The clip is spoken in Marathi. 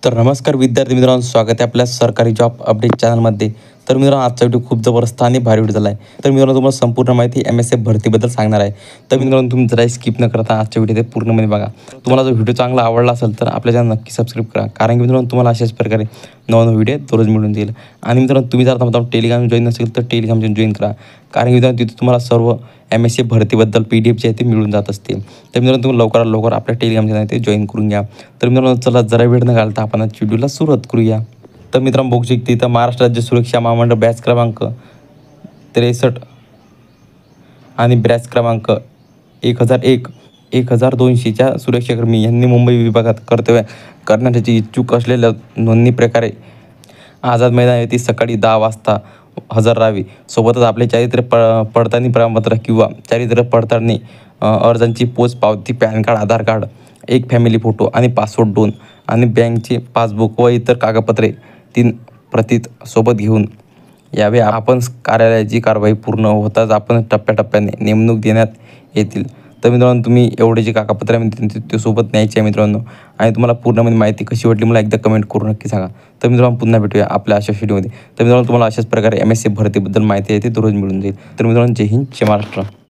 तर नमस्कार विद्यार्थी मित्रांनो, स्वागत आहे आपल्या सरकारी जॉब अपडेट चॅनलमध्ये. तर मित्रांनो, आजचा व्हिडिओ खूप जबरदस्त आणि भारी व्हिडिओ झाला आहे. तर मित्रांनो, तुम्हाला संपूर्ण माहिती MSF भरतीबद्दल सांगणार आहे. तर मित्रांनो, तुम्ही जरा स्किप न करता आजच्या व्हिडिओ ते पूर्णपणे बघा. तुम्हाला जर व्हिडिओ चांगला आवडला असेल तर आपल्या चॅनल नक्की सबस्क्राईब करा, कारण की मित्रांनो तुम्हाला अशाच प्रकारे नवनवीन व्हिडिओ दररोज मिळून देईल. आणि मित्रांनो, तुम्ही जर आता टेलिग्राम जॉईन नसेल तर टेलिग्राम जॉईन करा, कारण की मित्रांनो तिथे तुम्हाला सर्व MSF भरतीबद्दल PDF जे आहे ते मिळून जात असते. तर मित्रांनो, तुम्ही लवकरात लवकर आपल्या टेलिग्राम चॅनल ते जॉईन करून घ्या. तर मित्रांनो, चला जरा वेळ न घालता आपण व्हिडिओला सुरुवात करूया. तर मित्रांनो, बघू शकते इथं महाराष्ट्र राज्य सुरक्षा महामंडळ बॅच क्रमांक 63 आणि बॅच क्रमांक 1200च्या सुरक्षाकर्मी यांनी मुंबई विभागात कर्तव्य करण्यासाठी इच्छुक असलेल्या नोंदणी प्रकारे आझाद मैदान येथे सकाळी 10 वाजता हजर राहावे. सोबतच आपले चारित्र्य पडताळणी प्रमाणपत्र किंवा चारित्र्य पडताळणी अर्जांची पोच पावती, पॅन कार्ड, आधार कार्ड, एक फॅमिली फोटो आणि पासपोर्ट 2 आणि बँकचे पासबुक व इतर कागदपत्रे 3 प्रती सोबत घेऊन यावे. आपण कार्यालयाची कारवाई पूर्ण होताच आपण टप्प्याटप्प्याने नेमणूक देण्यात येतील. तर मित्रांनो, तुम्ही एवढे जे कागदपत्रे ते सोबत न्यायचे आहे मित्रांनो. आणि तुम्हाला पूर्णमध्ये माहिती कशी वाटली मला एकदा कमेंट करून नक्की सांगा. तर मित्रांनो, पुन्हा भेटूया आपल्या अशा व्हिडिओमध्ये. तर मित्रांनो, तुम्हाला अशाच प्रकारे MSF भरतीबद्दल माहिती आहे ते दररोज मिळून जाईल. तर मित्रांनो, जय हिंद, जय महाराष्ट्र.